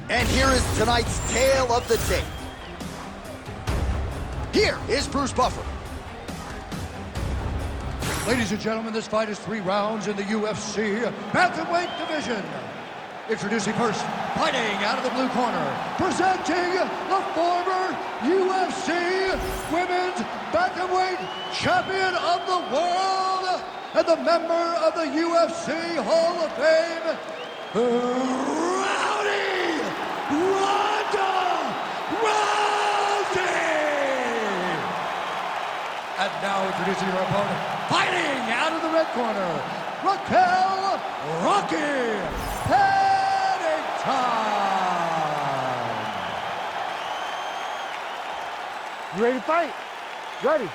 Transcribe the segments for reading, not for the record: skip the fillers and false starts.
And here is tonight's tale of the tape. Here is Bruce Buffer. Ladies and gentlemen, this fight is 3 rounds in the UFC Bantamweight division. Introducing first, fighting out of the blue corner, presenting the former UFC Women's Bantamweight Champion of the World and the member of the UFC Hall of Fame, Rowdy Ronda Rousey! And now introducing your opponent, fighting out of the red corner, Raquel Rocky Pennington! You ready to fight? Ready.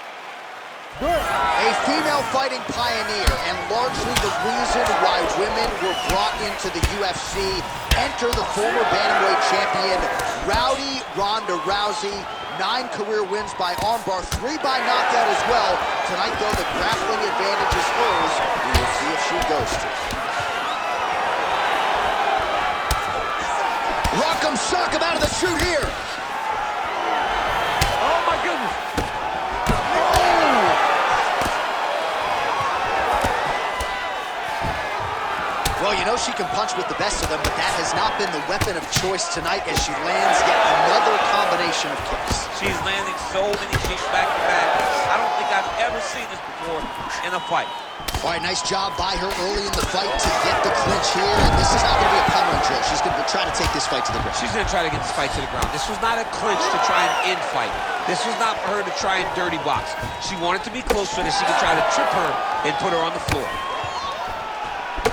Good. A female fighting pioneer and largely the reason why women were brought into the UFC. Enter the former bantamweight champion, Rowdy Ronda Rousey. 9 career wins by armbar, 3 by knockout as well. Tonight, though, the grappling advantage is hers. We will see if she goes to. Rock'em sock'em out of the chute here. Oh my goodness. Well, you know she can punch with the best of them, but that has not been the weapon of choice tonight as she lands yet another combination of kicks. She's landing so many kicks back to back. I don't think I've ever seen this before in a fight. All right, nice job by her early in the fight to get the clinch here, and this is not going to be a pound drill. She's going to try to take this fight to the ground. She's going to try to get this fight to the ground. This was not a clinch to try and end fight. This was not for her to try and dirty box. She wanted to be close so that she could try to trip her and put her on the floor.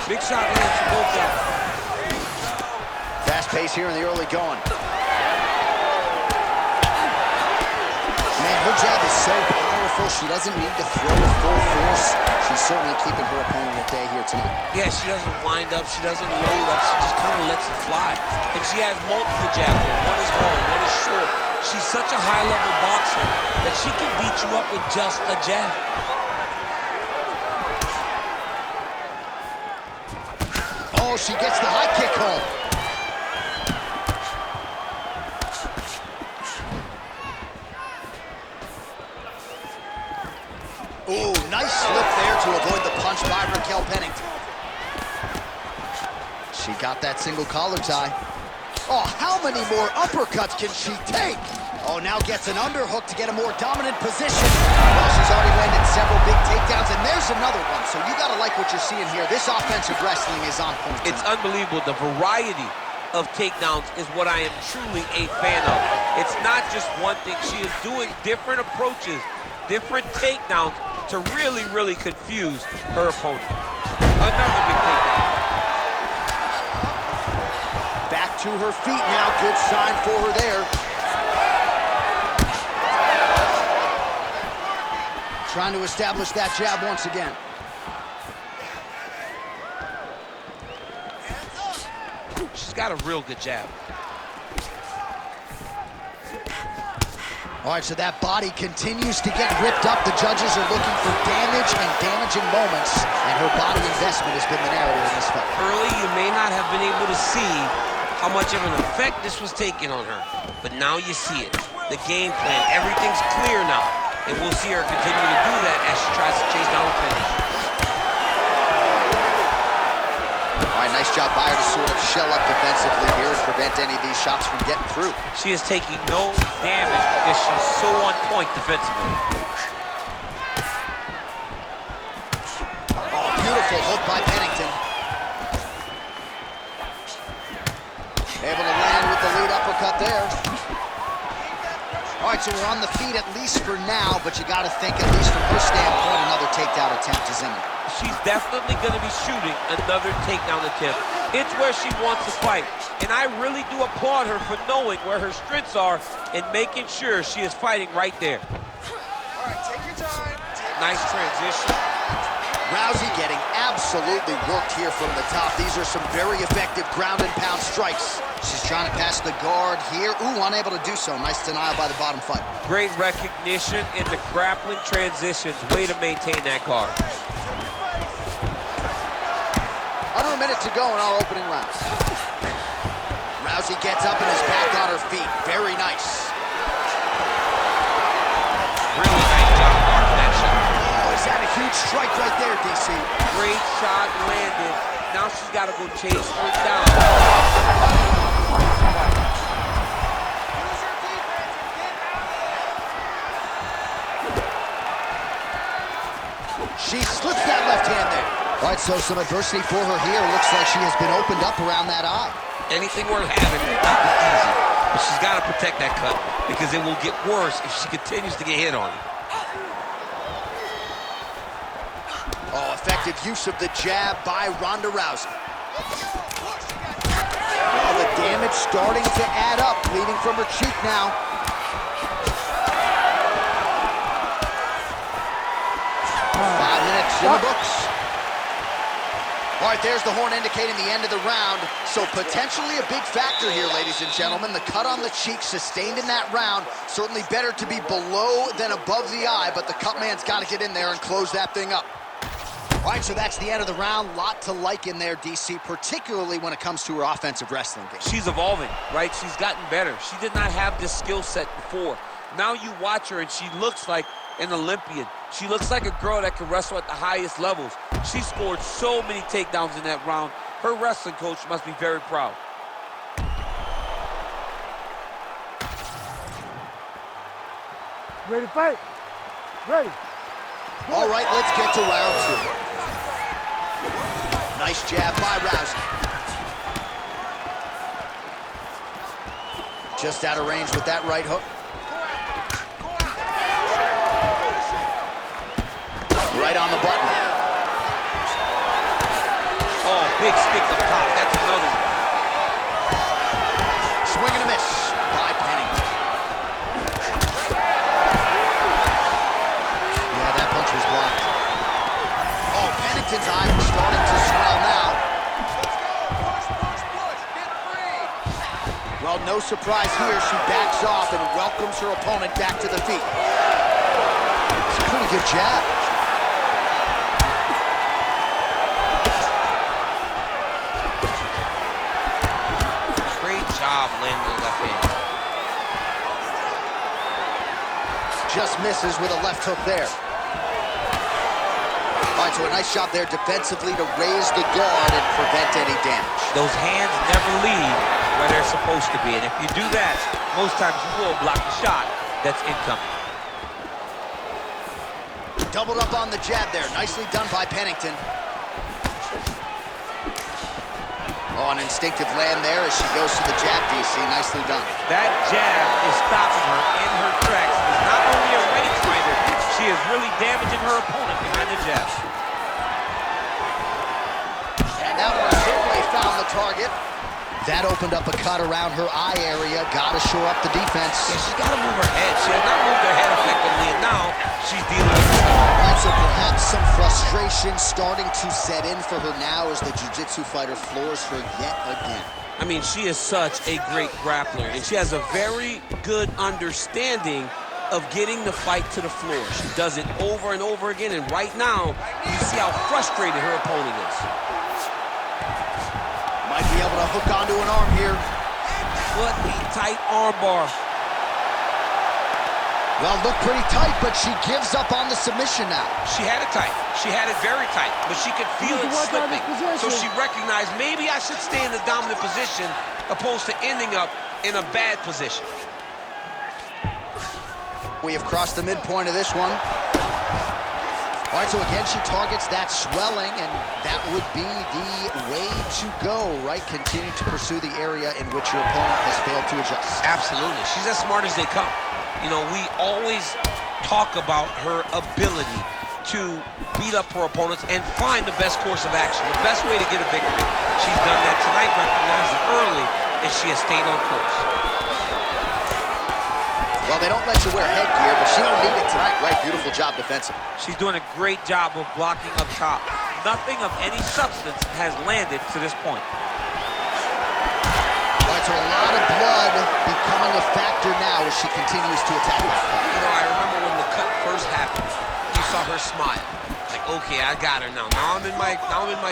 Big shot lands for both of them. Fast pace here in the early going. Man, her jab is so powerful, she doesn't need to throw with full force. She's certainly keeping her opponent at bay here tonight. Yeah, she doesn't wind up, she doesn't load up, she just kind of lets it fly. And she has multiple jabs. One is long, one is short. She's such a high-level boxer that she can beat you up with just a jab. Oh, she gets the high kick home. Ooh, nice slip there to avoid the punch by Raquel Pennington. She got that single collar tie. Oh, how many more uppercuts can she take? Oh, now gets an underhook to get a more dominant position. Well, she's already landed several big takedowns, and there's another one. So you gotta like what you're seeing here. This offensive wrestling is on point. It's unbelievable. The variety of takedowns is what I am truly a fan of. It's not just one thing. She is doing different approaches, different takedowns to really, really confuse her opponent. Another big takedown. Back to her feet now. Good sign for her there. Trying to establish that jab once again. She's got a real good jab. All right, so that body continues to get ripped up. The judges are looking for damage and damaging moments, and her body investment has been the narrative in this fight. Early, you may not have been able to see how much of an effect this was taking on her, but now you see it. The game plan, everything's clear now, and we'll see her continue to do that as she tries to chase down a finish. All right, nice job by her to sort of shell up defensively here and prevent any of these shots from getting through. She is taking no damage because she's so on point defensively. Oh, beautiful hook by Pennington. Able to land with the lead uppercut there. All right, so we're on the feet at least for now, but you got to think, at least from her standpoint, another takedown attempt is in there. She's definitely going to be shooting another takedown attempt. It's where she wants to fight, and I really do applaud her for knowing where her strengths are and making sure she is fighting right there. All right, take your time. Nice transition. Rousey getting absolutely worked here from the top. These are some very effective ground and pound strikes. She's trying to pass the guard here. Ooh, unable to do so. Nice denial by the bottom fighter. Great recognition in the grappling transitions. Way to maintain that guard. Under a minute to go in our opening round. Rousey gets up and is back on her feet. Very nice. Really nice job marking that shot. Oh, is that a huge strike right there, DC? Great shot landed. Now she's got to go chase it down. She slips that left hand there. All right, so some adversity for her here. Looks like she has been opened up around that eye. Anything worth having will not be easy. But she's got to protect that cut because it will get worse if she continues to get hit on it. Oh, effective use of the jab by Ronda Rousey. Oh, the damage starting to add up, bleeding from her cheek now. 5 minutes in the books. All right, there's the horn indicating the end of the round. So potentially a big factor here, ladies and gentlemen. The cut on the cheek sustained in that round. Certainly better to be below than above the eye, but the cut man's got to get in there and close that thing up. All right, so that's the end of the round. Lot to like in there, DC, particularly when it comes to her offensive wrestling game. She's evolving, right? She's gotten better. She did not have this skill set before. Now you watch her and she looks like an Olympian. She looks like a girl that can wrestle at the highest levels. She scored so many takedowns in that round. Her wrestling coach must be very proud. Ready to fight? Ready. All right, let's get to round 2. Nice jab by Rousey. Just out of range with that right hook. Right on the button. Oh, big stick up top. That's another one. Swing and a miss by Pennington. Yeah, that punch was blocked. Oh, Pennington's eye was starting to swell now. Get free. Well, no surprise here. She backs off and welcomes her opponent back to the feet. It's a pretty good jab. Landing the left hand. Just misses with a left hook there. All right, so a nice job there defensively to raise the guard and prevent any damage. Those hands never leave where they're supposed to be, and if you do that, most times you will block the shot that's incoming. Doubled up on the jab there. Nicely done by Pennington. Oh, an instinctive land there as she goes to the jab, DC. Nicely done. That jab is stopping her in her tracks. It's not only a range fighter, she is really damaging her opponent behind the jab. And that one certainly found the target. That opened up a cut around her eye area. Got to shore up the defense. Yeah, she's got to move her head. She has not moved her head effectively, and now she's dealing with the stomach. Right, so perhaps some frustration starting to set in for her now as the jiu-jitsu fighter floors her yet again. I mean, she is such a great grappler, and she has a very good understanding of getting the fight to the floor. She does it over and over again, and right now, you see how frustrated her opponent is. Might be able to hook onto an arm here. What a tight arm bar. Well, looked pretty tight, but she gives up on the submission now. She had it tight. She had it very tight, but she could feel it slipping. So she recognized maybe I should stay in the dominant position opposed to ending up in a bad position. We have crossed the midpoint of this one. All right, so again, she targets that swelling, and that would be the way to go, right? Continue to pursue the area in which your opponent has failed to adjust. Absolutely. She's as smart as they come. You know, we always talk about her ability to beat up her opponents and find the best course of action, the best way to get a victory. She's done that tonight, recognized it early, and she has stayed on course. Well, they don't let you wear headgear, but she don't need it tonight, right? Beautiful job defensively. She's doing a great job of blocking up top. Nothing of any substance has landed to this point. All right, so a lot of blood becoming a factor now as she continues to attack that cut. You know, I remember when the cut first happened, you saw her smile. Like, okay, I got her now. Now I'm in my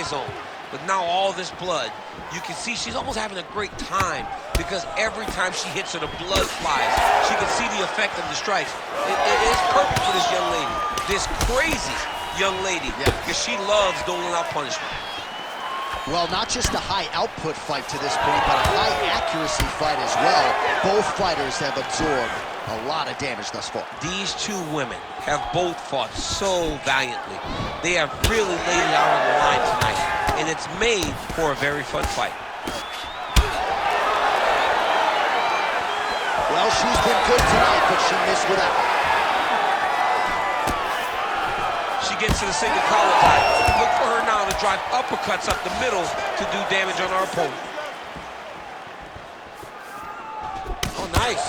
zone. But now all this blood, you can see she's almost having a great time because every time she hits her, the blood flies. She can see the effect of the strikes. It is perfect for this young lady, this crazy young lady, because she loves doling out punishment. Well, not just a high-output fight to this point, but a high-accuracy fight as well. Both fighters have absorbed a lot of damage thus far. These two women have both fought so valiantly. They have really laid it out on the line tonight, and it's made for a very fun fight. Well, she's been good tonight, but she missed without. She gets to the single collar tie. Look for her now to drive uppercuts up the middle to do damage on our opponent. Oh, nice.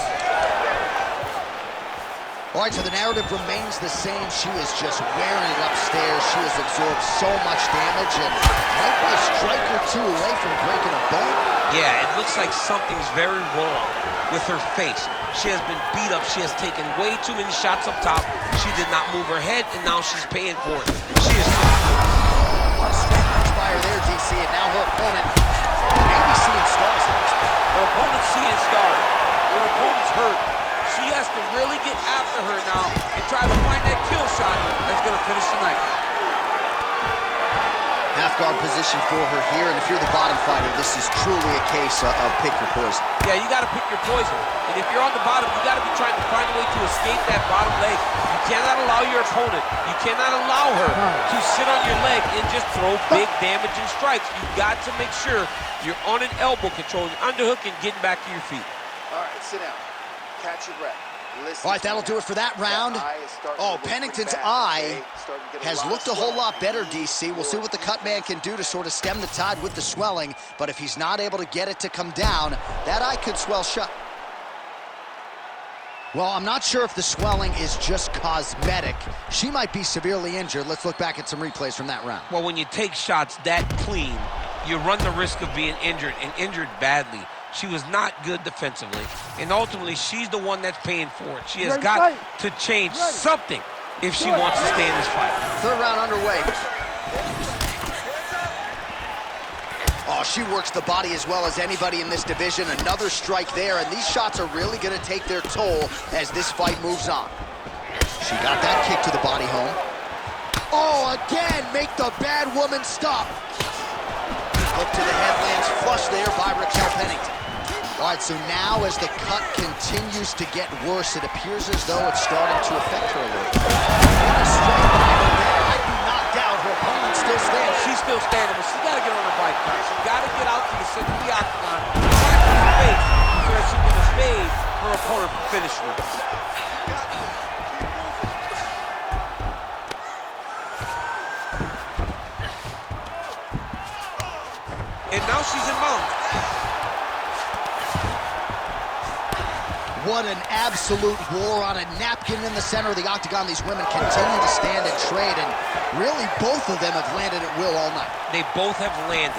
All right, so the narrative remains the same. She is just wearing it upstairs. She has absorbed so much damage and might be a strike or two away from breaking a bone. Yeah, it looks like something's very wrong with her face. She has been beat up. She has taken way too many shots up top. She did not move her head, and now she's paying for it. She is... A strong fire there, DC, and now her opponent may be seeing stars. Her opponent's seeing stars. Her opponent's hurt. She has to really get after her now and try to find that kill shot that's going to finish tonight. Half guard position for her here, and if you're the bottom fighter, this is truly a case of pick your poison. Yeah, you got to pick your poison. And if you're on the bottom, you got to be trying to find a way to escape that bottom leg. You cannot allow your opponent, you cannot allow her to sit on your leg and just throw big damaging strikes. You've got to make sure you're on an elbow control, underhook, and getting back to your feet. All right, sit down. Catch your breath. All right, that'll do it for that round. Oh, Pennington's eye has looked a whole lot better, DC. We'll see what the cut man can do to sort of stem the tide with the swelling, but if he's not able to get it to come down, that eye could swell shut. Well, I'm not sure if the swelling is just cosmetic. She might be severely injured. Let's look back at some replays from that round. Well, when you take shots that clean, you run the risk of being injured, and injured badly. She was not good defensively, and ultimately, she's the one that's paying for it. She has got to change something if she wants to stay in this fight. Third round underway. Oh, she works the body as well as anybody in this division. Another strike there, and these shots are really going to take their toll as this fight moves on. She got that kick to the body home. Oh, again, make the bad woman stop. Hook to the headlands, flush there by Raquel Pennington. All right, so now as the cut continues to get worse, it appears as though it's starting to affect her a little bit. What a strike by her there. I'd be knocked out. Her opponent still standing. She's still standing, but she's got to get on her bike. She's got to get out to the center of the octagon, back to the face, so that she can evade her opponent from finishing her. And now she's in mount. What an absolute war on a napkin in the center of the octagon. These women continue to stand and trade, and really both of them have landed at will all night. They both have landed.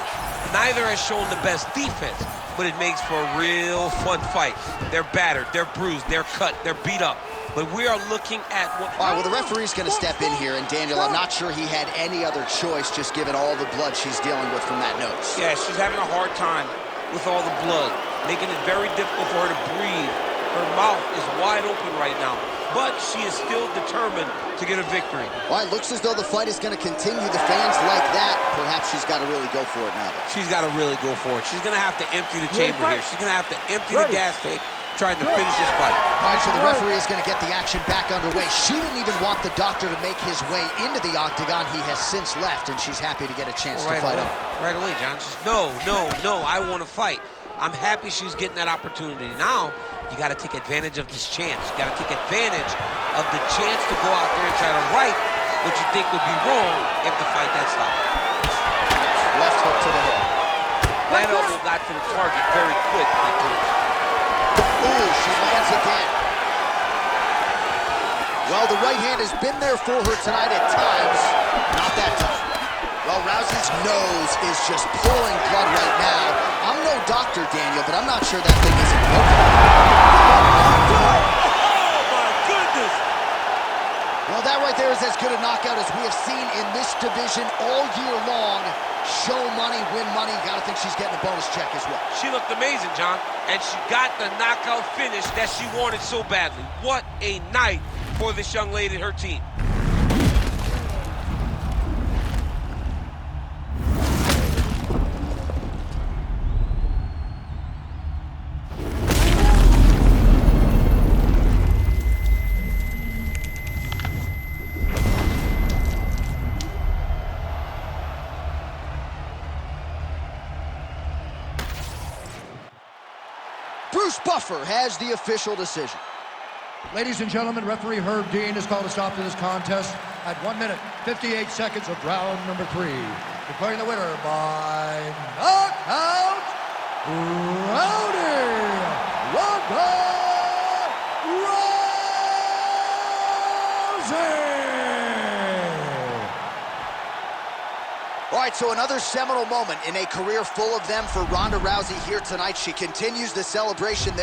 Neither has shown the best defense, but it makes for a real fun fight. They're battered, they're bruised, they're cut, they're beat up. But we are looking at what... All right, well, the referee's going to step in here, and Daniel, I'm not sure he had any other choice, just given all the blood she's dealing with from that nose. Yeah, she's having a hard time with all the blood, making it very difficult for her to breathe. Her mouth is wide open right now, but she is still determined to get a victory. All right, looks as though the fight is going to continue. The fans like that. Perhaps she's got to really go for it now. She's got to really go for it. She's going to have to empty the chamber here. She's going to have to empty the gas tank, trying to finish this fight. All right, so the referee is going to get the action back underway. She didn't even want the doctor to make his way into the octagon. He has since left, and she's happy to get a chance to fight him. Right away, John. She's, no, I want to fight. I'm happy she's getting that opportunity. Now, you got to take advantage of this chance. You got to take advantage of the chance to go out there and try to right what you think would be wrong if the fight that stopped. Left hook to the head. That elbow got to the target very quick. Ooh, she lands again. Well, the right hand has been there for her tonight at times. Not that time. Well, Rousey's nose is just pouring blood right now. I'm no doctor, Daniel, but I'm not sure that thing isn't broken. Oh, my goodness! Well, That right there is as good a knockout as we have seen in this division all year long. Show money, win money. You gotta think she's getting a bonus check as well. She looked amazing, John, and she got the knockout finish that she wanted so badly. What a night for this young lady and her team. Bruce Buffer has the official decision. Ladies and gentlemen, referee Herb Dean has called a stop to this contest at 1 minute, 58 seconds of round number 3. Declaring the winner by knockout, Rowdy Ronda Rousey! All right, so another seminal moment in a career full of them for Ronda Rousey here tonight. She continues the celebration there.